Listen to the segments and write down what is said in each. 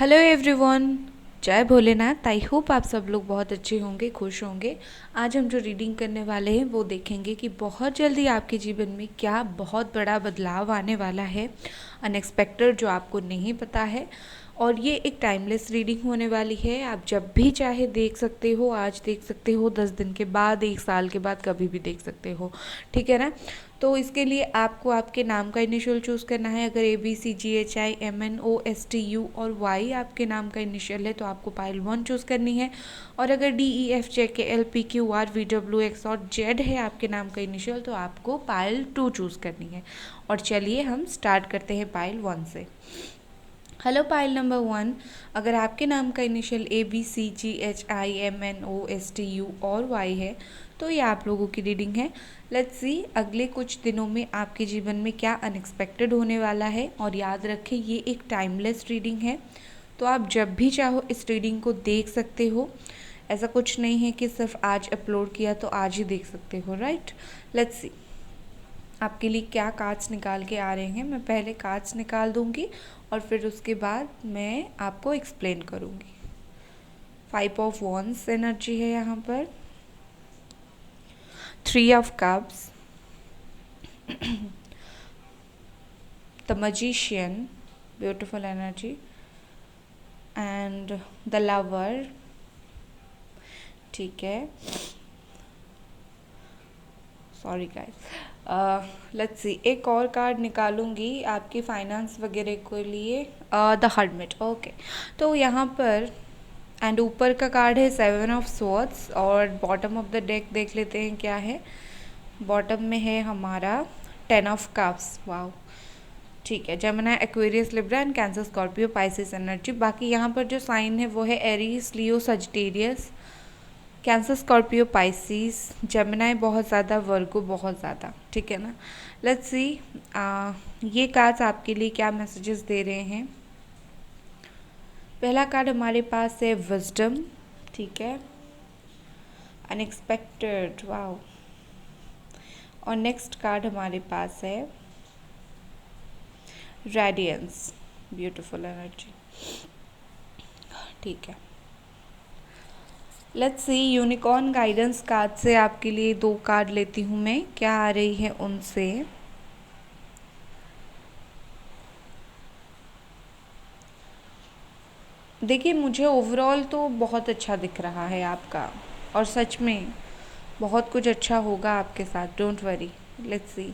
Hello everyone, जय Bholenath. I hope आप सब लोग बहुत अच्छे होंगे, खुश होंगे। आज हम जो रीडिंग करने वाले हैं वो देखेंगे कि बहुत जल्दी आपके जीवन में क्या बहुत बड़ा बदलाव आने वाला है, अनएक्सपेक्टेड, जो आपको नहीं पता है। और ये एक टाइमलेस रीडिंग होने वाली है। आप जब भी चाहे देख सकते हो, आज देख सकते हो, 10 दिन के बाद, 1 साल के बाद, कभी भी देख सकते हो, ठीक है ना। तो इसके लिए आपको आपके नाम का इनिशियल चूज़ करना है। अगर ABCGHIMNOSTU और Y आपके नाम का इनिशियल है तो आपको पाइल 1 चूज़ करनी है। और अगर DEFJKLPQRVWX और Z है आपके नाम का इनिशियल तो आपको पाइल 2 चूज़ करनी है। और चलिए हम स्टार्ट करते हैं पाइल 1 से। हेलो पाइल नंबर 1, अगर आपके नाम का इनिशियल ABCGHIMNOSTU और Y है तो ये आप लोगों की रीडिंग है। लेट्स सी अगले कुछ दिनों में आपके जीवन में क्या अनएक्सपेक्टेड होने वाला है। और याद रखें ये एक टाइमलेस रीडिंग है, तो आप जब भी चाहो इस रीडिंग को देख सकते हो। ऐसा कुछ नहीं है कि सिर्फ आज अपलोड किया तो आज ही देख सकते हो, राइट। लेट्स सी आपके लिए क्या कार्ड्स निकाल के आ रहे हैं। मैं पहले कार्ड्स निकाल दूंगी और फिर उसके बाद मैं आपको एक्सप्लेन करूंगी। 5 ऑफ वॉन्ड्स एनर्जी है यहाँ पर, 3 of cups, the magician, beautiful energy, and the lover, ठीक है। सॉरी गाइस, लेट्स सी एक और कार्ड निकालूंगी आपकी फाइनेंस वगैरह के लिए, द हर्मिट, ओके। तो यहाँ पर एंड ऊपर का कार्ड है 7 ऑफ स्वॉर्ड्स और बॉटम ऑफ द डेक देख लेते हैं क्या है। बॉटम में है हमारा 10 ऑफ कप्स, वाओ, ठीक है। Gemini, Aquarius, Libra and Cancer, Scorpio, Pisces energy. बाकी यहाँ पर जो साइन है वो है Aries, Leo, Sagittarius, Cancer, Scorpio, Pisces, Gemini बहुत ज़्यादा, वर्गो बहुत ज़्यादा, ठीक है ना। लेट्स सी ये कार्ड्स आपके लिए क्या मैसेजेस दे रहे हैं। पहला कार्ड हमारे पास है विजडम, ठीक है, अनएक्सपेक्टेड, वाओ। और नेक्स्ट कार्ड हमारे पास है रेडियंस, ब्यूटीफुल एनर्जी, ठीक है। Let's see unicorn guidance card से आपके लिए 2 कार्ड लेती हूँ मैं, क्या आ रही है उनसे। देखिए मुझे ओवरऑल तो बहुत अच्छा दिख रहा है आपका, और सच में बहुत कुछ अच्छा होगा आपके साथ, डोंट वरी। लेट्स सी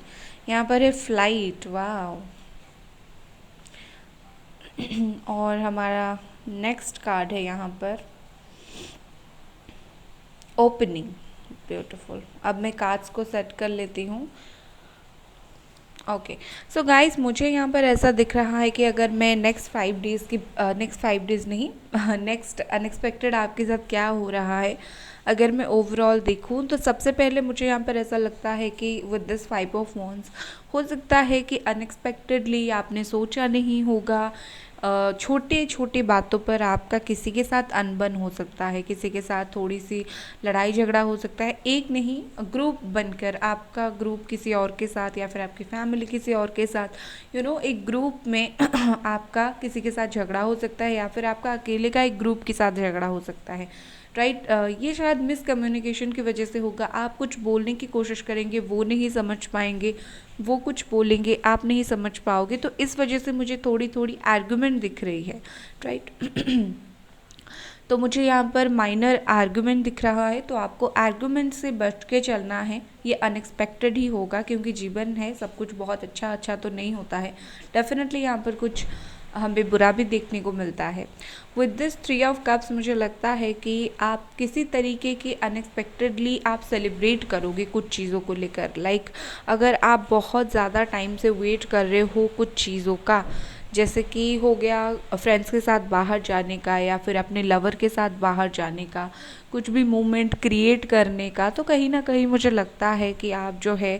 यहाँ पर है फ्लाइट, वाओ। और हमारा नेक्स्ट कार्ड है यहाँ पर ओपनिंग, ब्यूटीफुल। अब मैं कार्ड्स को सेट कर लेती हूँ। ओके सो गाइस, मुझे यहाँ पर ऐसा दिख रहा है कि अगर मैं नेक्स्ट 5 डेज़ की नेक्स्ट 5 डेज़ नहीं नेक्स्ट अनएक्सपेक्टेड आपके साथ क्या हो रहा है, अगर मैं ओवरऑल देखूँ तो सबसे पहले मुझे यहाँ पर ऐसा लगता है कि विद दिस 5 ऑफ वॉन्ड्स हो सकता है कि अनएक्सपेक्टेडली आपने सोचा नहीं होगा, छोटे छोटे बातों पर आपका किसी के साथ अनबन हो सकता है, किसी के साथ थोड़ी सी लड़ाई झगड़ा हो सकता है। एक नहीं, ग्रुप बनकर आपका ग्रुप किसी और के साथ या फिर आपकी फैमिली किसी और के साथ एक ग्रुप में आपका किसी के साथ झगड़ा हो सकता है, या फिर आपका अकेले का एक ग्रुप के साथ झगड़ा हो सकता है, राइट। ये शायद मिसकम्युनिकेशन की वजह से होगा। आप कुछ बोलने की कोशिश करेंगे, वो नहीं समझ पाएंगे, वो कुछ बोलेंगे, आप नहीं समझ पाओगे, तो इस वजह से मुझे थोड़ी थोड़ी आर्गुमेंट दिख रही है, राइट। तो मुझे यहाँ पर माइनर आर्गुमेंट दिख रहा है, तो आपको आर्गुमेंट से बच के चलना है। ये अनएक्सपेक्टेड ही होगा क्योंकि जीवन है, सब कुछ बहुत अच्छा अच्छा तो नहीं होता है। डेफिनेटली यहाँ पर कुछ हमें बुरा भी देखने को मिलता है। विद दिस 3 ऑफ कप्स मुझे लगता है कि आप किसी तरीके की अनएक्सपेक्टेडली आप सेलिब्रेट करोगे कुछ चीज़ों को लेकर। लाइक अगर आप बहुत ज़्यादा टाइम से वेट कर रहे हो कुछ चीज़ों का, जैसे कि हो गया फ्रेंड्स के साथ बाहर जाने का या फिर अपने लवर के साथ बाहर जाने का, कुछ भी मोमेंट क्रिएट करने का, तो कहीं ना कहीं मुझे लगता है कि आप जो है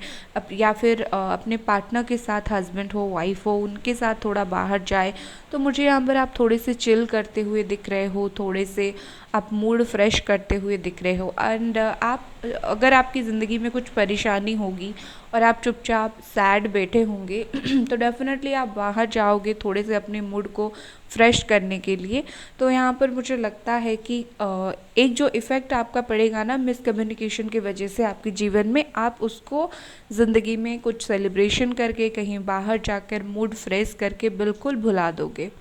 या फिर अपने पार्टनर के साथ, हस्बैंड हो, वाइफ हो, उनके साथ थोड़ा बाहर जाए, तो मुझे यहाँ पर आप थोड़े से चिल करते हुए दिख रहे हो, थोड़े से आप मूड फ्रेश करते हुए दिख रहे हो। एंड आप अगर आपकी ज़िंदगी में कुछ परेशानी होगी और आप चुपचाप सैड बैठे होंगे तो डेफिनेटली आप बाहर जाओगे, थोड़े से अपने मूड को फ्रेश करने के लिए। तो यहाँ पर मुझे लगता है कि एक जो इफ़ेक्ट आपका पड़ेगा ना मिसकम्युनिकेशन की वजह से आपके जीवन में, आप उसको ज़िंदगी में कुछ सेलिब्रेशन करके, कहीं बाहर जाकर मूड फ्रेश करके बिल्कुल भुला दोगे।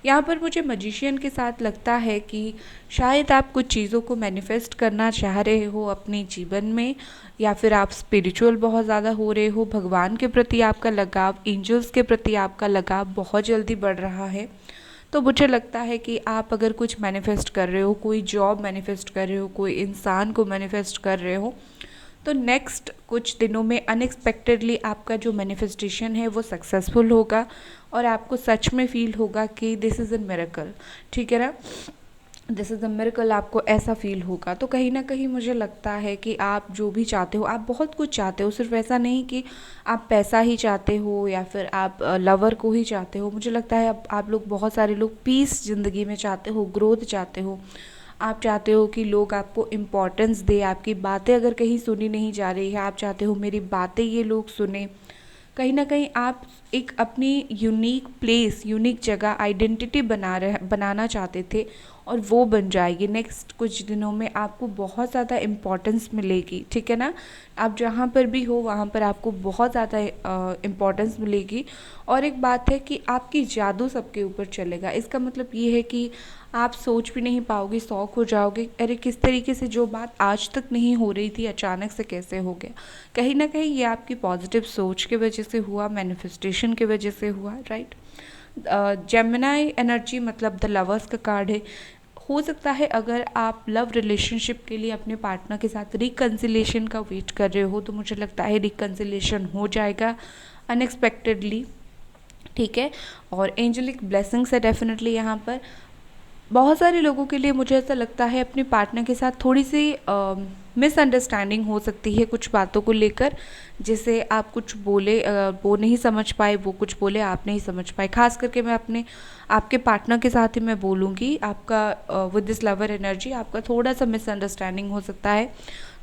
यहाँ पर मुझे मजिशियन के साथ लगता है कि शायद आप कुछ चीज़ों को मैनिफेस्ट करना चाह रहे हो अपने जीवन में, या फिर आप स्पिरिचुअल बहुत ज़्यादा हो रहे हो, भगवान के प्रति आपका लगाव, एंजल्स के प्रति आपका लगाव बहुत जल्दी बढ़ रहा है। तो मुझे लगता है कि आप अगर कुछ मैनिफेस्ट कर रहे हो, कोई जॉब मैनिफेस्ट कर रहे हो, कोई इंसान को मैनिफेस्ट कर रहे हो, तो नेक्स्ट कुछ दिनों में अनएक्सपेक्टेडली आपका जो मैनिफेस्टेशन है वो सक्सेसफुल होगा और आपको सच में फील होगा कि दिस इज़ अ मिरेकल। ठीक है ना, दिस इज़ अ मिरेकल, आपको ऐसा फील होगा। तो कहीं ना कहीं मुझे लगता है कि आप जो भी चाहते हो, आप बहुत कुछ चाहते हो, सिर्फ ऐसा नहीं कि आप पैसा ही चाहते हो या फिर आप लवर को ही चाहते हो। मुझे लगता है आप लोग, बहुत सारे लोग पीस ज़िंदगी में चाहते हो, ग्रोथ चाहते हो। आप चाहते हो कि लोग आपको इम्पोर्टेंस दे, आपकी बातें अगर कहीं सुनी नहीं जा रही है, आप चाहते हो मेरी बातें ये लोग सुने। कहीं ना कहीं आप एक अपनी यूनिक प्लेस, यूनिक जगह, आइडेंटिटी बनाना चाहते थे और वो बन जाएगी। नेक्स्ट कुछ दिनों में आपको बहुत ज़्यादा इम्पोर्टेंस मिलेगी। ठीक है ना, आप जहाँ पर भी हो वहाँ पर आपको बहुत ज़्यादा इम्पोर्टेंस मिलेगी। और एक बात है कि आपकी जादू सबके ऊपर चलेगा। इसका मतलब ये है कि आप सोच भी नहीं पाओगे, शौक हो जाओगे, अरे किस तरीके से जो बात आज तक नहीं हो रही थी अचानक से कैसे हो गया। कहीं ना कहीं ये आपकी पॉजिटिव सोच की वजह से हुआ, मैनिफेस्टेशन की वजह से हुआ, राइट। जेमिनी एनर्जी मतलब द लवर्स का कार्ड है। हो सकता है अगर आप लव रिलेशनशिप के लिए अपने पार्टनर के साथ रिकन्सिलेशन का वेट कर रहे हो, तो मुझे लगता है रिकन्सिलेशन हो जाएगा अनएक्सपेक्टेडली। ठीक है, और एंजलिक ब्लेसिंग्स है डेफिनेटली यहाँ पर। बहुत सारे लोगों के लिए मुझे ऐसा लगता है अपने पार्टनर के साथ थोड़ी सी मिसअंडरस्टैंडिंग हो सकती है कुछ बातों को लेकर, जैसे आप कुछ बोले वो नहीं समझ पाए, वो कुछ बोले आप नहीं समझ पाए। खास करके मैं अपने आपके पार्टनर के साथ ही मैं बोलूँगी, आपका विद दिस लवर एनर्जी आपका थोड़ा सा मिसअंडरस्टैंडिंग हो सकता है।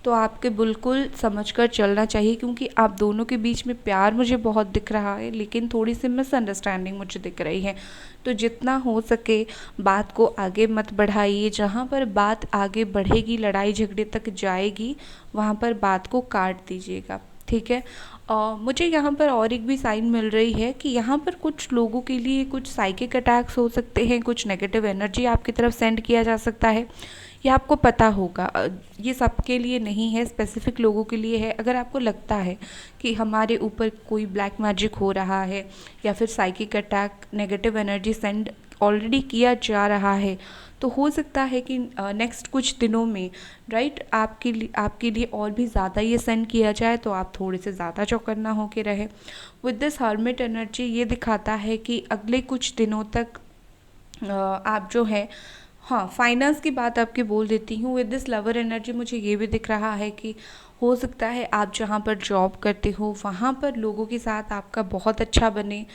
तो आपके बिल्कुल समझकर चलना चाहिए, क्योंकि आप दोनों के बीच में प्यार मुझे बहुत दिख रहा है, लेकिन थोड़ी सी मिसअंडरस्टैंडिंग मुझे दिख रही है। तो जितना हो सके बात को आगे मत बढ़ाइए। जहाँ पर बात आगे बढ़ेगी, लड़ाई झगड़े तक जाएगी, वहाँ पर बात को काट दीजिएगा। ठीक है, मुझे यहाँ पर और एक भी साइन मिल रही है कि यहाँ पर कुछ लोगों के लिए कुछ साइकिक अटैक्स हो सकते हैं, कुछ नेगेटिव एनर्जी आपकी तरफ सेंड किया जा सकता है। ये आपको पता होगा, ये सबके लिए नहीं है, स्पेसिफिक लोगों के लिए है। अगर आपको लगता है कि हमारे ऊपर कोई ब्लैक मैजिक हो रहा है या फिर psychic attack, negative energy send already किया जा रहा है, तो हो सकता है कि नेक्स्ट कुछ दिनों में, राइट, आपके लिए और भी ज़्यादा ये सेंड किया जाए, तो आप थोड़े से ज़्यादा चौकन्ना होके रहे। विद दिस हर्मिट एनर्जी ये दिखाता है कि अगले कुछ दिनों तक आप जो है, हाँ, फाइनेंस की बात आपकी बोल देती हूँ। विद दिस लवर एनर्जी मुझे ये भी दिख रहा है कि हो सकता है आप जहाँ पर जॉब करते हो वहाँ पर लोगों के साथ आपका बहुत अच्छा बने,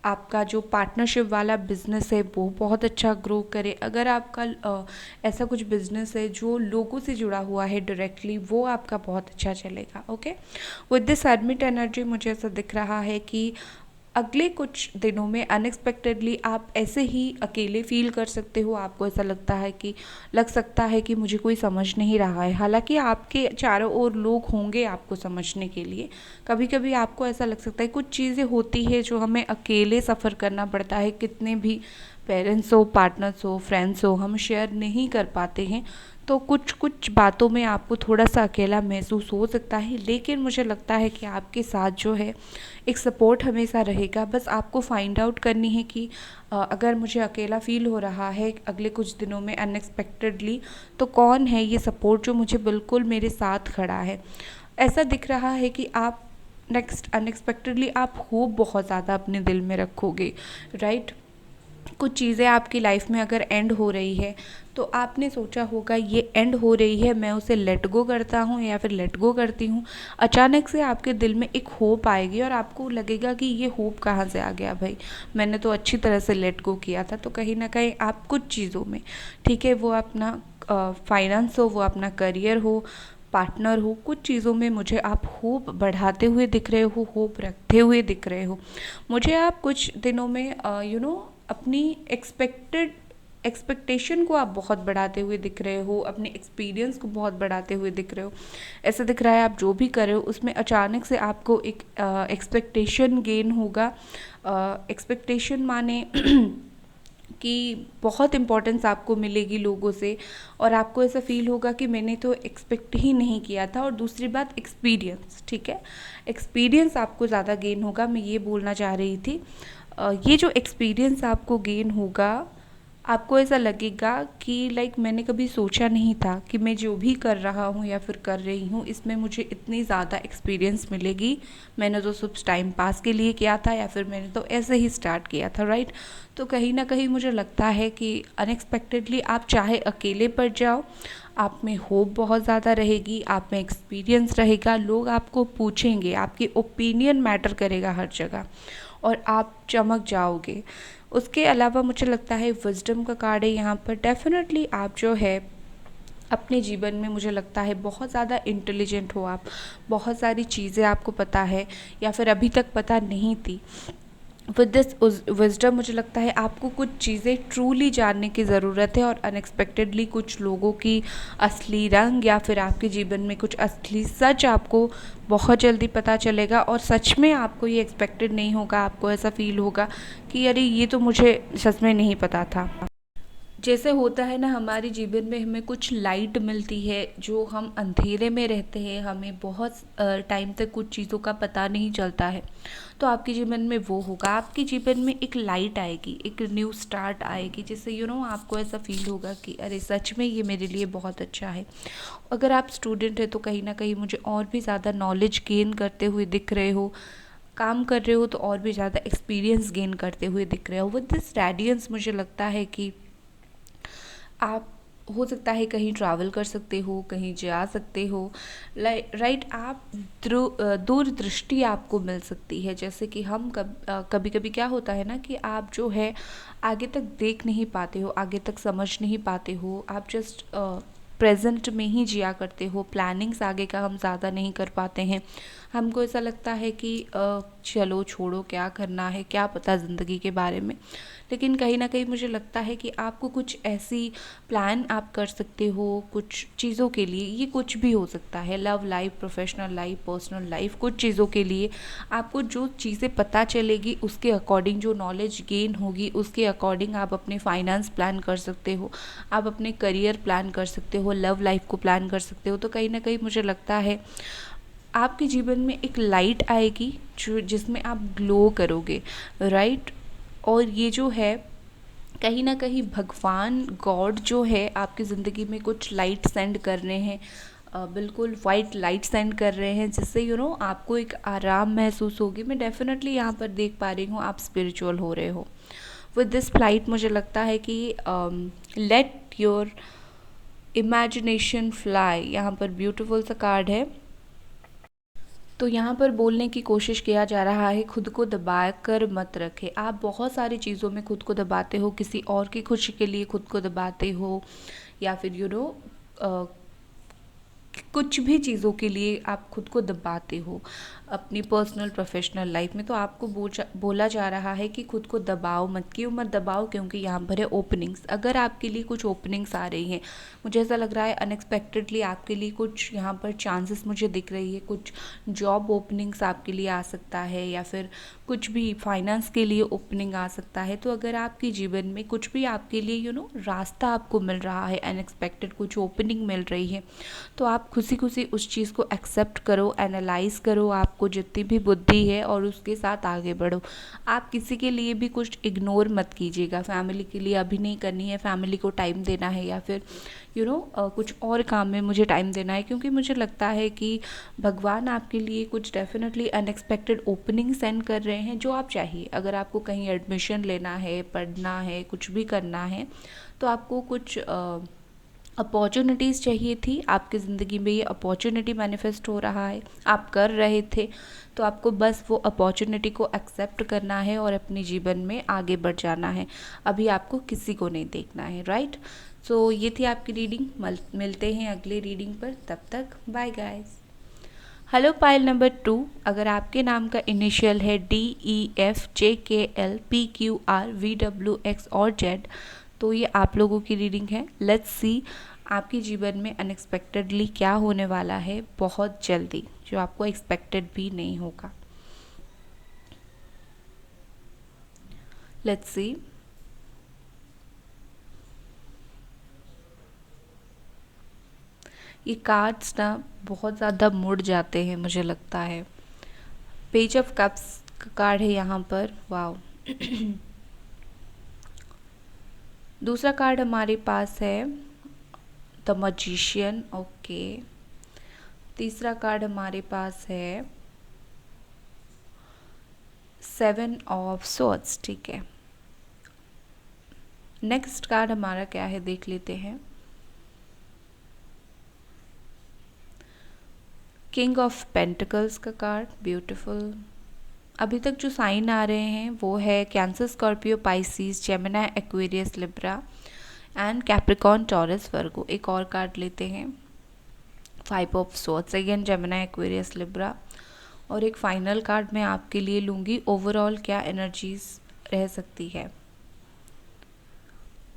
आपका जो पार्टनरशिप वाला बिजनेस है वो बहुत अच्छा ग्रो करे। अगर आपका ऐसा कुछ बिजनेस है जो लोगों से जुड़ा हुआ है डायरेक्टली, वो आपका बहुत अच्छा चलेगा। Okay, with this hermit energy मुझे ऐसा दिख रहा है कि अगले कुछ दिनों में अनएक्सपेक्टेडली आप ऐसे ही अकेले फील कर सकते हो। आपको ऐसा लग सकता है कि मुझे कोई समझ नहीं रहा है, हालांकि आपके चारों ओर लोग होंगे आपको समझने के लिए। कभी कभी आपको ऐसा लग सकता है कुछ चीज़ें होती है जो हमें अकेले सफ़र करना पड़ता है, कितने भी पेरेंट्स हो, पार्टनर्स हो, फ्रेंड्स हो, हम शेयर नहीं कर पाते हैं। तो कुछ कुछ बातों में आपको थोड़ा सा अकेला महसूस हो सकता है, लेकिन मुझे लगता है कि आपके साथ जो है एक सपोर्ट हमेशा रहेगा। बस आपको फाइंड आउट करनी है कि अगर मुझे अकेला फील हो रहा है अगले कुछ दिनों में अनएक्सपेक्टेडली, तो कौन है ये सपोर्ट जो मुझे बिल्कुल मेरे साथ खड़ा है। ऐसा दिख रहा है कि आप नेक्स्ट अनएक्सपेक्टेडली आप होप बहुत ज़्यादा अपने दिल में रखोगे, राइट। कुछ चीज़ें आपकी लाइफ में अगर एंड हो रही है, तो आपने सोचा होगा ये एंड हो रही है, मैं उसे लेट गो करता हूँ या फिर लेट गो करती हूँ। अचानक से आपके दिल में एक होप आएगी और आपको लगेगा कि ये होप कहाँ से आ गया भाई, मैंने तो अच्छी तरह से लेट गो किया था। तो कहीं ना कहीं आप कुछ चीज़ों में, ठीक है, वो अपना फाइनेंस हो, वो अपना करियर हो, पार्टनर हो, कुछ चीज़ों में मुझे आप होप बढ़ाते हुए दिख रहे हो, होप रखते हुए दिख रहे हो। मुझे आप कुछ दिनों में अपनी एक्सपेक्टेशन को आप बहुत बढ़ाते हुए दिख रहे हो, अपने एक्सपीरियंस को बहुत बढ़ाते हुए दिख रहे हो। ऐसा दिख रहा है आप जो भी कर रहे हो उसमें अचानक से आपको एक एक्सपेक्टेशन गेन होगा। एक्सपेक्टेशन माने कि बहुत इम्पोर्टेंस आपको मिलेगी लोगों से, और आपको ऐसा फील होगा कि मैंने तो एक्सपेक्ट ही नहीं किया था। और दूसरी बात एक्सपीरियंस, ठीक है, एक्सपीरियंस आपको ज़्यादा गेन होगा, मैं ये बोलना चाह रही थी। ये जो एक्सपीरियंस आपको गेन होगा, आपको ऐसा लगेगा कि लाइक मैंने कभी सोचा नहीं था कि मैं जो भी कर रहा हूँ या फिर कर रही हूँ इसमें मुझे इतनी ज़्यादा एक्सपीरियंस मिलेगी। मैंने तो सिर्फ टाइम पास के लिए किया था, या फिर मैंने तो ऐसे ही स्टार्ट किया था, राइट। तो कहीं ना कहीं मुझे लगता है कि अनएक्सपेक्टेडली आप चाहे अकेले पड़ जाओ, आप में होप बहुत ज़्यादा रहेगी, आप में एक्सपीरियंस रहेगा, लोग आपको पूछेंगे, आपकी ओपिनियन मैटर करेगा हर जगह, और आप चमक जाओगे। उसके अलावा मुझे लगता है विजडम का कार्ड है यहाँ पर। डेफिनेटली आप जो है अपने जीवन में, मुझे लगता है बहुत ज़्यादा इंटेलिजेंट हो आप, बहुत सारी चीज़ें आपको पता है या फिर अभी तक पता नहीं थी। विद दिस विजडम मुझे लगता है आपको कुछ चीज़ें ट्रूली जानने की ज़रूरत है, और अनएक्सपेक्टेडली कुछ लोगों की असली रंग या फिर आपके जीवन में कुछ असली सच आपको बहुत जल्दी पता चलेगा। और सच में आपको ये एक्सपेक्टेड नहीं होगा, आपको ऐसा फील होगा कि अरे ये तो मुझे सच में नहीं पता था। जैसे होता है ना, हमारे जीवन में हमें कुछ लाइट मिलती है, जो हम अंधेरे में रहते हैं, हमें बहुत टाइम तक कुछ चीज़ों का पता नहीं चलता है। तो आपके जीवन में वो होगा, आपके जीवन में एक लाइट आएगी, एक न्यू स्टार्ट आएगी, जिससे आपको ऐसा फील होगा कि अरे सच में ये मेरे लिए बहुत अच्छा है। अगर आप स्टूडेंट हैं तो कहीं ना कहीं मुझे और भी ज़्यादा नॉलेज गेन करते हुए दिख रहे हो, काम कर रहे हो तो और भी ज़्यादा एक्सपीरियंस गेन करते हुए दिख रहे हो। विद दिस रेडियंस मुझे लगता है कि आप हो सकता है कहीं ट्रैवल कर सकते हो, कहीं जा सकते हो, राइट। आप दूरदृष्टि आपको मिल सकती है। जैसे कि हम कभी कभी क्या होता है ना कि आप जो है आगे तक देख नहीं पाते हो, आगे तक समझ नहीं पाते हो, आप जस्ट प्रेजेंट में ही जिया करते हो, प्लानिंग्स आगे का हम ज़्यादा नहीं कर पाते हैं। हमको ऐसा लगता है कि चलो छोड़ो, क्या करना है, क्या पता ज़िंदगी के बारे में। लेकिन कहीं ना कहीं मुझे लगता है कि आपको कुछ ऐसी प्लान आप कर सकते हो कुछ चीज़ों के लिए। ये कुछ भी हो सकता है, love life, professional life, personal life, कुछ चीज़ों के लिए आपको जो चीज़ें पता चलेगी उसके अकॉर्डिंग, जो नॉलेज गेन होगी उसके अकॉर्डिंग आप अपने फाइनेंस प्लान कर सकते हो, आप अपने करियर प्लान कर सकते हो, लव लाइफ को प्लान कर सकते हो। तो कहीं ना कहीं मुझे लगता है आपके जीवन में एक लाइट आएगी जिसमें आप ग्लो करोगे, राइट। और ये जो है कहीं ना कहीं भगवान गॉड जो है आपकी ज़िंदगी में कुछ लाइट सेंड कर रहे हैं, बिल्कुल वाइट लाइट सेंड कर रहे हैं, जिससे आपको एक आराम महसूस होगी। मैं डेफिनेटली यहाँ पर देख पा रही हूँ आप स्पिरिचुअल हो रहे हो। विद दिस फ्लाइट मुझे लगता है कि लेट योर इमेजिनेशन फ्लाई, यहाँ पर ब्यूटीफुल सा कार्ड है। तो यहाँ पर बोलने की कोशिश किया जा रहा है, खुद को दबा कर मत रखे। आप बहुत सारी चीज़ों में खुद को दबाते हो, किसी और की खुशी के लिए खुद को दबाते हो, या फिर कुछ भी चीज़ों के लिए आप खुद को दबाते हो अपनी पर्सनल प्रोफेशनल लाइफ में। तो आपको बोला जा रहा है कि खुद को दबाओ मत। क्यों मत दबाओ? क्योंकि यहाँ पर है ओपनिंग्स। अगर आपके लिए कुछ ओपनिंग्स आ रही हैं, मुझे ऐसा लग रहा है अनएक्सपेक्टेडली आपके लिए कुछ यहाँ पर चांसेस मुझे दिख रही है, कुछ जॉब ओपनिंग्स आपके लिए आ सकता है, या फिर कुछ भी फाइनेंस के लिए ओपनिंग आ सकता है। तो अगर आपके जीवन में कुछ भी आपके लिए रास्ता आपको मिल रहा है, अनएक्सपेक्टेड कुछ ओपनिंग मिल रही है, तो आप खुशी खुशी उस चीज़ को एक्सेप्ट करो, एनालाइज करो आपको जितनी भी बुद्धि है, और उसके साथ आगे बढ़ो। आप किसी के लिए भी कुछ इग्नोर मत कीजिएगा। फैमिली के लिए अभी नहीं करनी है, फैमिली को टाइम देना है, या फिर कुछ और काम में मुझे टाइम देना है, क्योंकि मुझे लगता है कि भगवान आपके लिए कुछ डेफिनेटली अनएक्सपेक्टेड ओपनिंग सेंड कर रहे हैं जो आप चाहिए। अगर आपको कहीं एडमिशन लेना है, पढ़ना है, कुछ भी करना है, तो आपको कुछ अपॉर्चुनिटीज़ चाहिए थी, आपकी ज़िंदगी में ये अपॉर्चुनिटी मैनिफेस्ट हो रहा है, आप कर रहे थे, तो आपको बस वो अपॉर्चुनिटी को एक्सेप्ट करना है और अपने जीवन में आगे बढ़ जाना है। अभी आपको किसी को नहीं देखना है, राइट। सो ये थी आपकी रीडिंग। मिलते हैं अगले रीडिंग पर, तब तक bye guys. Hello pile number 2, अगर आपके नाम का इनिशियल है DEFJKLPQRVWX और Z, तो ये आप लोगों की रीडिंग है। लेट्स सी आपके जीवन में अनएक्सपेक्टेडली क्या होने वाला है बहुत जल्दी, जो आपको एक्सपेक्टेड भी नहीं होगा। Let's see. ये कार्ड्स ना बहुत ज़्यादा मुड़ जाते हैं मुझे लगता है। पेज ऑफ कप्स का कार्ड है यहाँ पर, वाओ। दूसरा कार्ड हमारे पास है द मैजिशियन, ओके। तीसरा कार्ड हमारे पास है 7 ऑफ सोर्ड्स, ठीक है। नेक्स्ट कार्ड हमारा क्या है देख लेते हैं। किंग ऑफ पेंटिकल्स का कार्ड, ब्यूटीफुल। अभी तक जो साइन आ रहे हैं वो है Cancer, Scorpio, Pisces, Gemini, Aquarius, Libra and Capricorn, Taurus, Virgo. एक और कार्ड लेते हैं, 5 of swords, again Gemini, Aquarius, Libra. और एक फाइनल कार्ड मैं आपके लिए लूँगी, ओवरऑल क्या एनर्जीज रह सकती है।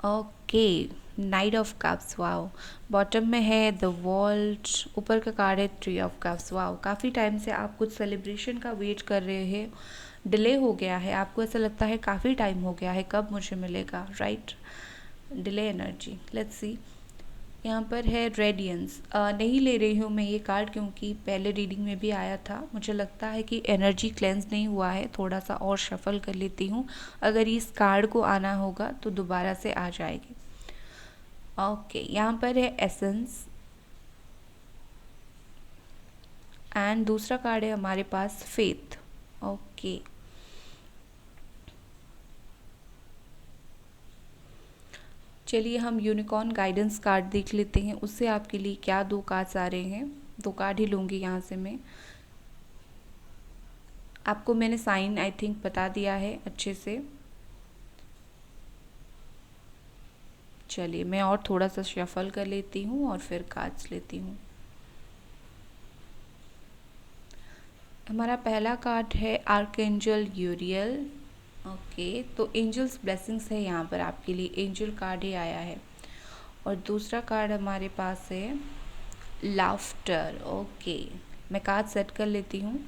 Okay, night of cups, wow. Bottom में है द वर्ल्ड, ऊपर का कार्ड है ट्री ऑफ कप्स, वाओ। काफ़ी टाइम से आप कुछ सेलिब्रेशन का वेट कर रहे हैं, डिले हो गया है, आपको ऐसा लगता है काफ़ी टाइम हो गया है, कब मुझे मिलेगा, right. Delay energy, let's see. यहाँ पर है रेडियंस। नहीं ले रही हूँ मैं ये कार्ड क्योंकि पहले रीडिंग में भी आया था। मुझे लगता है कि एनर्जी क्लेंस नहीं हुआ है, थोड़ा सा और शफल कर लेती हूँ। अगर इस कार्ड को आना होगा तो दोबारा से आ जाएगी। ओके, यहाँ पर है एसेंस एंड दूसरा कार्ड है हमारे पास फेथ, ओके। चलिए हम यूनिकॉर्न गाइडेंस कार्ड देख लेते हैं, उससे आपके लिए क्या दो कार्ड्स आ रहे हैं। दो कार्ड ही लूँगी यहाँ से मैं। आपको मैंने साइन आई थिंक बता दिया है अच्छे से। चलिए मैं और थोड़ा सा शफल कर लेती हूँ और फिर कार्ड्स लेती हूँ। हमारा पहला कार्ड है आर्कएंजल यूरियल, ओके। तो एंजल्स ब्लेसिंग्स है यहाँ पर आपके लिए, एंजल कार्ड ही आया है। और दूसरा कार्ड हमारे पास है लाफ्टर, ओके। मैं कार्ड सेट कर लेती हूँ।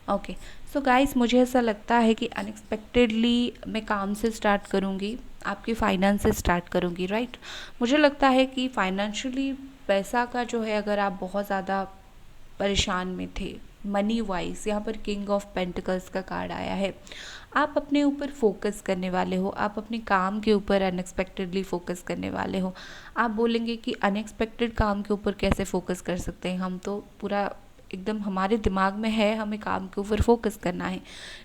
ओके, सो गाइस मुझे ऐसा लगता है कि अनएक्सपेक्टेडली मैं काम से स्टार्ट करूँगी, आपके फाइनेंस से स्टार्ट करूँगी, राइट। मुझे लगता है कि फाइनेंशियली पैसा का जो है, अगर आप बहुत ज़्यादा परेशान में थे मनी वाइज, यहाँ पर किंग ऑफ पेंटिकल्स का कार्ड आया है। आप अपने ऊपर फोकस करने वाले हो, आप अपने काम के ऊपर अनएक्सपेक्टेडली फोकस करने वाले हो। आप बोलेंगे कि अनएक्सपेक्टेड काम के ऊपर कैसे फोकस कर सकते हैं, हम तो पूरा एकदम हमारे दिमाग में है हमें काम के ऊपर फोकस करना है।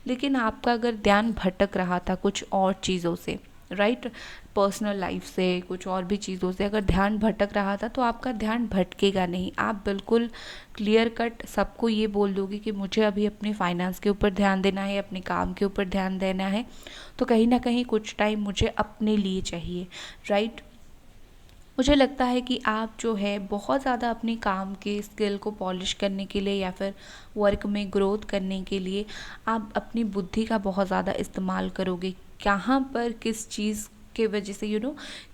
लेकिन आपका अगर ध्यान भटक रहा था कुछ और चीज़ों से, राइट, पर्सनल लाइफ से, कुछ और भी चीज़ों से अगर ध्यान भटक रहा था, तो आपका ध्यान भटकेगा नहीं। आप बिल्कुल क्लियर कट सबको ये बोल दोगे कि मुझे अभी अपने फाइनेंस के ऊपर ध्यान देना है, अपने काम के ऊपर ध्यान देना है। तो कहीं ना कहीं कुछ टाइम मुझे अपने लिए चाहिए, राइट। मुझे लगता है कि आप जो है बहुत ज़्यादा अपने काम के स्किल को पॉलिश करने के लिए या फिर वर्क में ग्रोथ करने के लिए आप अपनी बुद्धि का बहुत ज़्यादा इस्तेमाल करोगे। कहाँ पर किस चीज़ के वजह से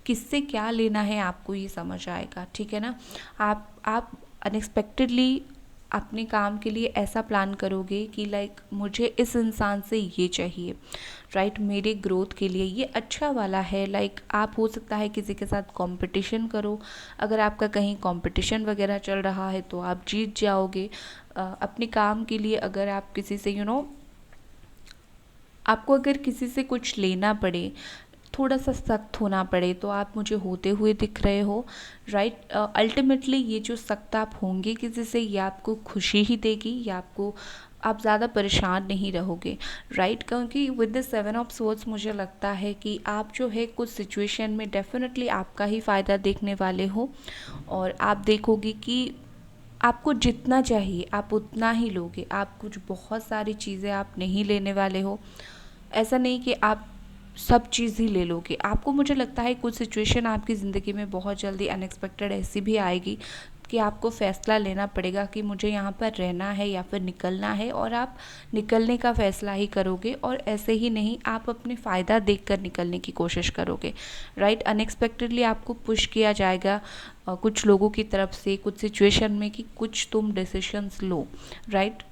किससे क्या लेना है आपको ये समझ आएगा, ठीक है ना। आप अनएक्सपेक्टेडली अपने काम के लिए ऐसा प्लान करोगे कि लाइक मुझे इस इंसान से ये चाहिए, राइट, मेरे ग्रोथ के लिए ये अच्छा वाला है। लाइक आप हो सकता है किसी के साथ कंपटीशन करो, अगर आपका कहीं कंपटीशन वगैरह चल रहा है तो आप जीत जाओगे। अपने काम के लिए अगर आप किसी से आपको अगर किसी से कुछ लेना पड़े, थोड़ा सा सख्त होना पड़े, तो आप मुझे होते हुए दिख रहे हो, राइट। अल्टीमेटली ये जो सख्त आप होंगे किसी से, ये आपको खुशी ही देगी, या आपको आप ज़्यादा परेशान नहीं रहोगे, राइट। क्योंकि विद द 7 ऑफ सोर्ड्स मुझे लगता है कि आप जो है कुछ सिचुएशन में डेफिनेटली आपका ही फ़ायदा देखने वाले हो, और आप देखोगे कि आपको जितना चाहिए आप उतना ही लोगे। आप कुछ बहुत सारी चीज़ें आप नहीं लेने वाले हो, ऐसा नहीं कि आप सब चीज़ ही ले लोगे। आपको मुझे लगता है कुछ सिचुएशन आपकी ज़िंदगी में बहुत जल्दी अनएक्सपेक्टेड ऐसी भी आएगी कि आपको फ़ैसला लेना पड़ेगा कि मुझे यहाँ पर रहना है या फिर निकलना है, और आप निकलने का फ़ैसला ही करोगे। और ऐसे ही नहीं, आप अपने फ़ायदा देखकर निकलने की कोशिश करोगे, राइट। अनएक्सपेक्टेडली आपको पुश किया जाएगा कुछ लोगों की तरफ से, कुछ सिचुएशन में, कि कुछ तुम डिसीशंस लो, राइट।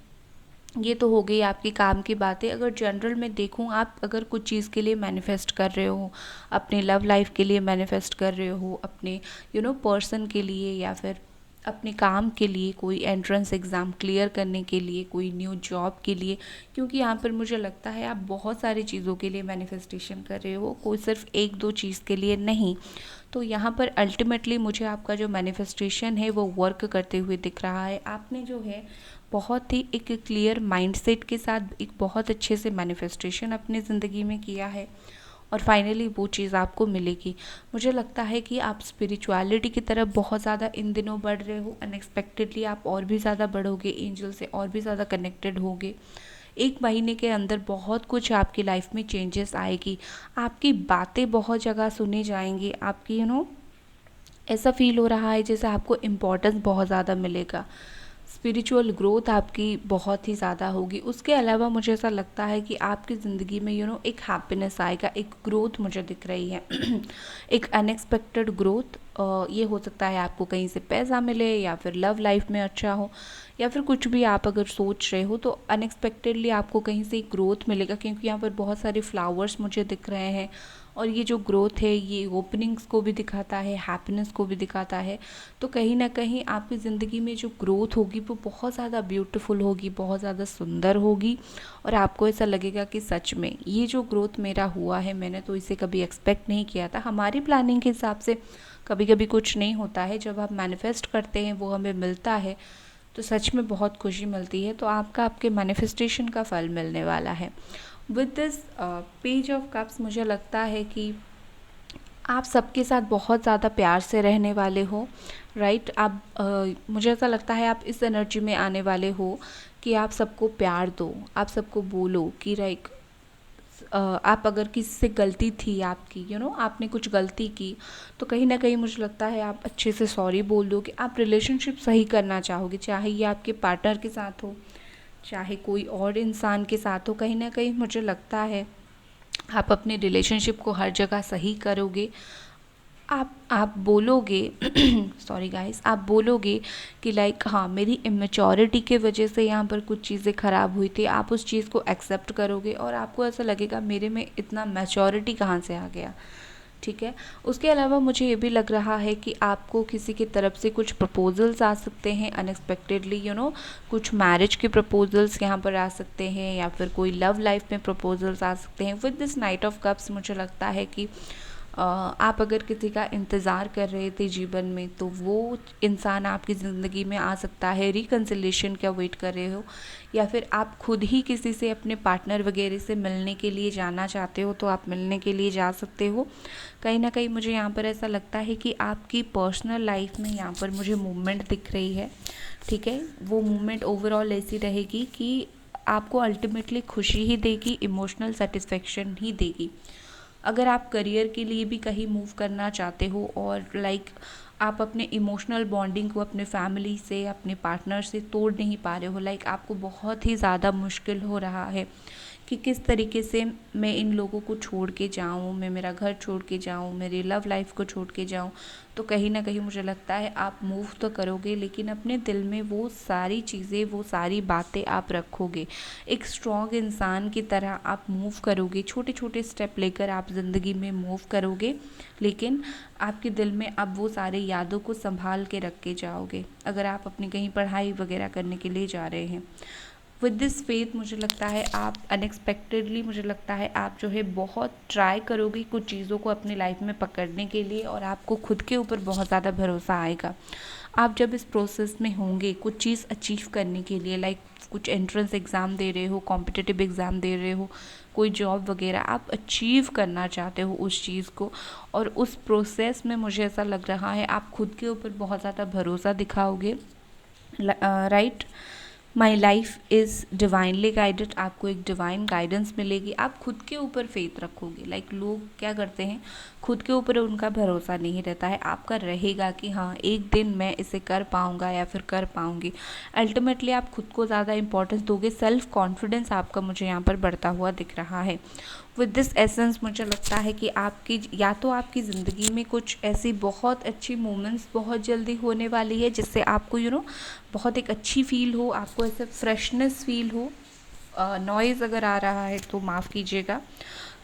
ये तो हो गई आपकी काम की बातें। अगर जनरल में देखूं, आप अगर कुछ चीज़ के लिए मैनिफेस्ट कर रहे हो, अपने लव लाइफ के लिए मैनिफेस्ट कर रहे हो, अपने पर्सन के लिए, या फिर अपने काम के लिए, कोई एंट्रेंस एग्ज़ाम क्लियर करने के लिए, कोई न्यू जॉब के लिए, क्योंकि यहाँ पर मुझे लगता है आप बहुत सारी चीज़ों के लिए मैनिफेस्टेशन कर रहे हो, कोई सिर्फ एक दो चीज़ के लिए नहीं। तो यहाँ पर अल्टीमेटली मुझे आपका जो मैनिफेस्टेशन है वो वर्क करते हुए दिख रहा है। आपने जो है बहुत ही एक क्लियर माइंडसेट के साथ एक बहुत अच्छे से मैनिफेस्टेशन अपनी ज़िंदगी में किया है, और फाइनली वो चीज़ आपको मिलेगी। मुझे लगता है कि आप स्पिरिचुअलिटी की तरफ बहुत ज़्यादा इन दिनों बढ़ रहे हो। अनएक्सपेक्टेडली आप और भी ज़्यादा बढ़ोगे, एंजल से और भी ज़्यादा कनेक्टेड होगे। 1 महीने के अंदर बहुत कुछ आपकी लाइफ में चेंजेस आएगी। आपकी बातें बहुत जगह सुनी जाएंगी। आपकी ऐसा फील हो रहा है जैसे आपको इम्पोर्टेंस बहुत ज़्यादा मिलेगा। स्पिरिचुअल ग्रोथ आपकी बहुत ही ज़्यादा होगी। उसके अलावा मुझे ऐसा लगता है कि आपकी ज़िंदगी में एक हैप्पीनेस आएगा, एक ग्रोथ मुझे दिख रही है एक अनएक्सपेक्टेड ग्रोथ। ये हो सकता है आपको कहीं से पैसा मिले, या फिर लव लाइफ में अच्छा हो, या फिर कुछ भी आप अगर सोच रहे हो तो अनएक्सपेक्टेडली आपको कहीं से ग्रोथ मिलेगा, क्योंकि यहाँ पर बहुत सारे फ्लावर्स मुझे दिख रहे हैं। और ये जो ग्रोथ है ये ओपनिंग्स को भी दिखाता है, हैप्पीनेस को भी दिखाता है। तो कहीं ना कहीं आपकी ज़िंदगी में जो ग्रोथ होगी वो बहुत ज़्यादा ब्यूटीफुल होगी, बहुत ज़्यादा सुंदर होगी, और आपको ऐसा लगेगा कि सच में ये जो ग्रोथ मेरा हुआ है, मैंने तो इसे कभी एक्सपेक्ट नहीं किया था। हमारी प्लानिंग के हिसाब से कभी कभी कुछ नहीं होता है, जब आप मैनिफेस्ट करते हैं वो हमें मिलता है तो सच में बहुत खुशी मिलती है। तो आपका आपके मैनिफेस्टेशन का फल मिलने वाला है। With this page of cups मुझे लगता है कि आप सबके साथ बहुत ज़्यादा प्यार से रहने वाले हो, राइट। आप मुझे ऐसा लगता है आप इस एनर्जी में आने वाले हो कि आप सबको प्यार दो, आप सबको बोलो कि आप अगर किसी से गलती थी आपकी, आपने कुछ गलती की, तो कहीं ना कहीं मुझे लगता है आप अच्छे से सॉरी बोल दो, कि आप रिलेशनशिप सही करना चाहोगे, चाहे ये आपके पार्टनर के साथ हो, चाहे कोई और इंसान के साथ हो। कहीं ना कहीं मुझे लगता है आप अपने रिलेशनशिप को हर जगह सही करोगे। आप बोलोगे सॉरी गाइस, आप बोलोगे कि हाँ, मेरी इमेच्योरिटी के वजह से यहाँ पर कुछ चीज़ें ख़राब हुई थी। आप उस चीज़ को एक्सेप्ट करोगे और आपको ऐसा लगेगा मेरे में इतना मैच्योरिटी कहाँ से आ गया, ठीक है। उसके अलावा मुझे ये भी लग रहा है कि आपको किसी की तरफ से कुछ प्रपोजल्स आ सकते हैं अनएक्सपेक्टेडली, कुछ मैरिज के प्रपोजल्स यहाँ पर आ सकते हैं, या फिर कोई लव लाइफ में प्रपोजल्स आ सकते हैं। With this night of cups मुझे लगता है कि आप अगर किसी का इंतज़ार कर रहे थे जीवन में, तो वो इंसान आपकी ज़िंदगी में आ सकता है। रिकन्सिलेशन का वेट कर रहे हो, या फिर आप खुद ही किसी से, अपने पार्टनर वगैरह से मिलने के लिए जाना चाहते हो, तो आप मिलने के लिए जा सकते हो। कहीं ना कहीं मुझे यहाँ पर ऐसा लगता है कि आपकी पर्सनल लाइफ में यहाँ पर मुझे मूवमेंट दिख रही है, ठीक है। वो मूवमेंट ओवरऑल ऐसी रहेगी कि आपको अल्टीमेटली खुशी ही देगी, इमोशनल सेटिस्फेक्शन ही देगी। अगर आप करियर के लिए भी कहीं मूव करना चाहते हो, और आप अपने इमोशनल बॉन्डिंग को अपने फैमिली से, अपने पार्टनर से तोड़ नहीं पा रहे हो, आपको बहुत ही ज़्यादा मुश्किल हो रहा है कि किस तरीके से मैं इन लोगों को छोड़ के जाऊँ, मैं मेरा घर छोड़ के जाऊँ, मेरी लव लाइफ को छोड़ के जाऊँ। तो कहीं ना कहीं मुझे लगता है आप मूव तो करोगे, लेकिन अपने दिल में वो सारी चीज़ें, वो सारी बातें आप रखोगे। एक स्ट्रॉन्ग इंसान की तरह आप मूव करोगे, छोटे छोटे स्टेप लेकर आप ज़िंदगी में मूव करोगे, लेकिन आपके दिल में अब वो सारे यादों को संभाल के रख के जाओगे, अगर आप अपनी कहीं पढ़ाई वगैरह करने के लिए जा रहे हैं। विद दिस फेथ मुझे लगता है आप अनएक्सपेक्टेडली, मुझे लगता है आप जो है बहुत ट्राई करोगे कुछ चीज़ों को अपनी लाइफ में पकड़ने के लिए, और आपको खुद के ऊपर बहुत ज़्यादा भरोसा आएगा। आप जब इस प्रोसेस में होंगे कुछ चीज़ अचीव करने के लिए, कुछ एंट्रेंस एग्ज़ाम दे रहे हो, कॉम्पिटिटिव एग्ज़ाम दे रहे हो, कोई जॉब वगैरह आप अचीव करना चाहते हो उस चीज़ को, और उस प्रोसेस में मुझे ऐसा लग रहा है आप खुद के ऊपर बहुत ज़्यादा भरोसा दिखाओगे, right. My life is divinely guided, आपको एक डिवाइन गाइडेंस मिलेगी। आप खुद के ऊपर फेथ रखोगे। लाइक लोग क्या करते हैं, खुद के ऊपर उनका भरोसा नहीं रहता है, आपका रहेगा कि हाँ एक दिन मैं इसे कर पाऊँगा या फिर कर पाऊँगी। अल्टीमेटली आप खुद को ज़्यादा इंपॉर्टेंस दोगे, सेल्फ कॉन्फिडेंस आपका मुझे यहाँ पर बढ़ता हुआ दिख रहा है। विद दिस एसेंस मुझे लगता है कि आपकी या तो आपकी ज़िंदगी में कुछ ऐसी बहुत अच्छी मोमेंट्स बहुत जल्दी होने वाली है जिससे आपको बहुत एक अच्छी फील हो, आपको ऐसे फ्रेशनेस फील हो। नॉइज़ अगर आ रहा है तो माफ़ कीजिएगा।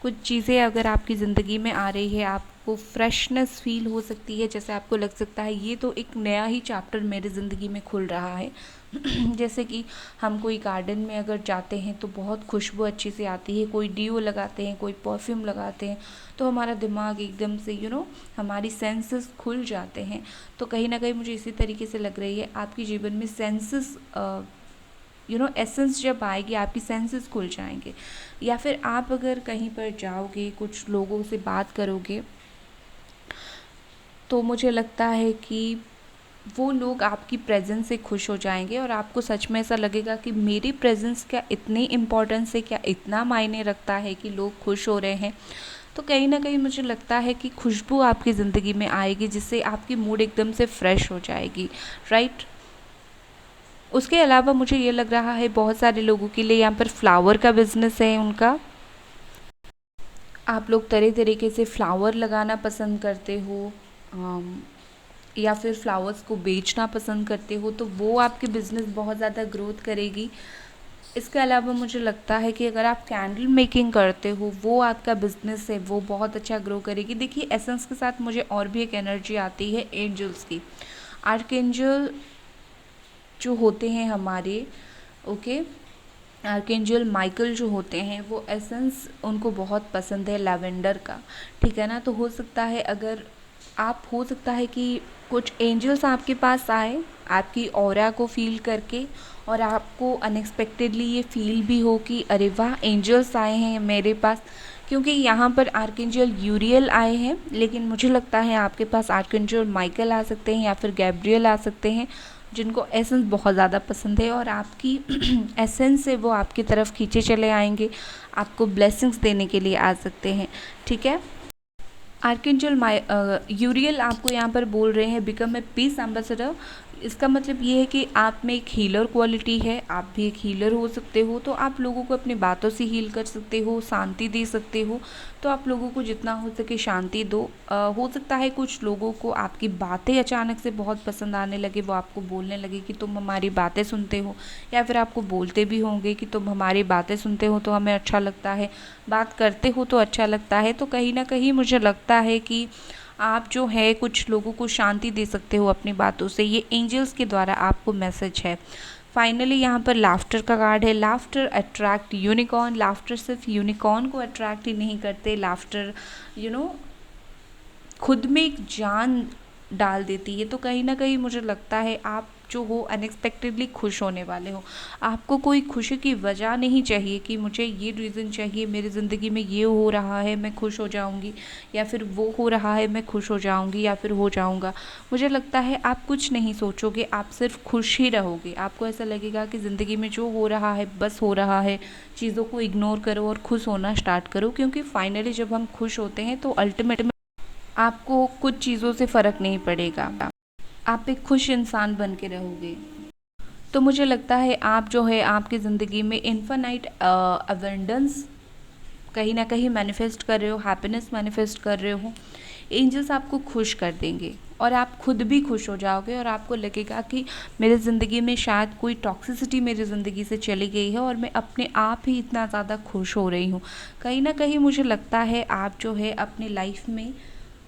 कुछ चीज़ें अगर आपकी ज़िंदगी में आ रही है, आपको फ्रेशनेस फील हो सकती है, जैसे आपको लग सकता है ये तो एक नया ही चैप्टर मेरी ज़िंदगी में खुल रहा है। जैसे कि हम कोई गार्डन में अगर जाते हैं तो बहुत खुशबू अच्छी से आती है, कोई डीओ लगाते हैं, कोई परफ्यूम लगाते हैं, तो हमारा दिमाग एकदम से हमारी सेंसेस खुल जाते हैं। तो कहीं ना कहीं मुझे इसी तरीके से लग रही है आपके जीवन में सेंसेस एसेंस जब आएगी आपकी सेंसेस खुल जाएंगे। या फिर आप अगर कहीं पर जाओगे, कुछ लोगों से बात करोगे, तो मुझे लगता है कि वो लोग आपकी प्रेजेंस से खुश हो जाएंगे और आपको सच में ऐसा लगेगा कि मेरी प्रेजेंस क्या इतनी इम्पोर्टेंस है, क्या इतना मायने रखता है कि लोग खुश हो रहे हैं। तो कहीं ना कहीं मुझे लगता है कि खुशबू आपकी ज़िंदगी में आएगी जिससे आपकी मूड एकदम से फ्रेश हो जाएगी, राइट। उसके अलावा मुझे ये लग रहा है बहुत सारे लोगों के लिए यहाँ पर फ्लावर का बिजनेस है उनका। आप लोग तरह तरीके से फ्लावर लगाना पसंद करते हो या फिर फ्लावर्स को बेचना पसंद करते हो, तो वो आपकी बिज़नेस बहुत ज़्यादा ग्रोथ करेगी। इसके अलावा मुझे लगता है कि अगर आप कैंडल मेकिंग करते हो, वो आपका बिज़नेस है, वो बहुत अच्छा ग्रो करेगी। देखिए एसेंस के साथ मुझे और भी एक एनर्जी आती है एंजल्स की। आर्कएंजल जो होते हैं हमारे, ओके, आर्कएंजल माइकल जो होते हैं वो एसेंस उनको बहुत पसंद है लैवेंडर का, ठीक है ना। तो हो सकता है हो सकता है कि कुछ एंजल्स आपके पास आए आपकी ऑरा को फील करके, और आपको अनएक्सपेक्टेडली ये फील भी हो कि अरे वाह एंजल्स आए हैं मेरे पास। क्योंकि यहाँ पर आर्कएंजल यूरियल आए हैं, लेकिन मुझे लगता है आपके पास आर्कएंजल माइकल आ सकते हैं या फिर गैब्रियल आ सकते हैं, जिनको एसेंस बहुत ज़्यादा पसंद है और आपकी एसेंस से वो आपकी तरफ खींचे चले आएंगे, आपको ब्लेसिंग्स देने के लिए आ सकते हैं, ठीक है। आर्कएंजल यूरियल आपको यहाँ पर बोल रहे हैं बिकम ए पीस एम्बेसडर। इसका मतलब ये है कि आप में एक हीलर क्वालिटी है, आप भी एक हीलर हो सकते हो। तो आप लोगों को अपनी बातों से हील कर सकते हो, शांति दे सकते हो। तो आप लोगों को जितना हो सके शांति दो। हो सकता है कुछ लोगों को आपकी बातें अचानक से बहुत पसंद आने लगे, वो आपको बोलने लगे कि तुम हमारी बातें सुनते हो, या फिर आपको बोलते भी होंगे कि तुम हमारी बातें सुनते हो तो हमें अच्छा लगता है, बात करते हो तो अच्छा लगता है। तो कहीं ना कहीं मुझे लगता है कि आप जो है कुछ लोगों को शांति दे सकते हो अपनी बातों से, ये एंजल्स के द्वारा आपको मैसेज है। फाइनली यहाँ पर लाफ्टर का कार्ड है। Laughter attract unicorn. लाफ्टर सिर्फ यूनिकॉर्न को अट्रैक्ट ही नहीं करते, लाफ्टर खुद में एक जान डाल देती है। तो कहीं ना कहीं मुझे लगता है आप जो हो अनएक्सपेक्टेडली खुश होने वाले हो। आपको कोई खुशी की वजह नहीं चाहिए कि मुझे ये रीज़न चाहिए, मेरी ज़िंदगी में ये हो रहा है मैं खुश हो जाऊंगी, या फिर वो हो रहा है मैं खुश हो जाऊंगी या फिर हो जाऊंगा। मुझे लगता है आप कुछ नहीं सोचोगे, आप सिर्फ खुश ही रहोगे। आपको ऐसा लगेगा कि ज़िंदगी में जो हो रहा है बस हो रहा है, चीज़ों को इग्नोर करो और खुश होना स्टार्ट करो। क्योंकि फाइनली जब हम खुश होते हैं तो अल्टीमेटली आपको कुछ चीज़ों से फ़र्क नहीं पड़ेगा, आप एक खुश इंसान बन के रहोगे। तो मुझे लगता है आप जो है आपकी ज़िंदगी में इन्फिनाइट अबंडेंस कहीं ना कहीं मैनिफेस्ट कर रहे हो, हैप्पीनेस मैनिफेस्ट कर रहे हो। एंजल्स आपको खुश कर देंगे और आप खुद भी खुश हो जाओगे और आपको लगेगा कि मेरी ज़िंदगी में शायद कोई टॉक्सिसिटी मेरी ज़िंदगी से चली गई है और मैं अपने आप ही इतना ज़्यादा खुश हो रही हूँ। कहीं ना कहीं मुझे लगता है आप जो है अपनी लाइफ में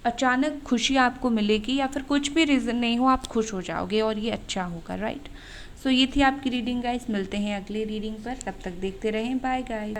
अचानक खुशी आपको मिलेगी, या फिर कुछ भी रीज़न नहीं हो आप खुश हो जाओगे और ये अच्छा होगा, राइट। सो ये थी आपकी रीडिंग गाइस, मिलते हैं अगले रीडिंग पर, तब तक देखते रहें, बाय गाइस।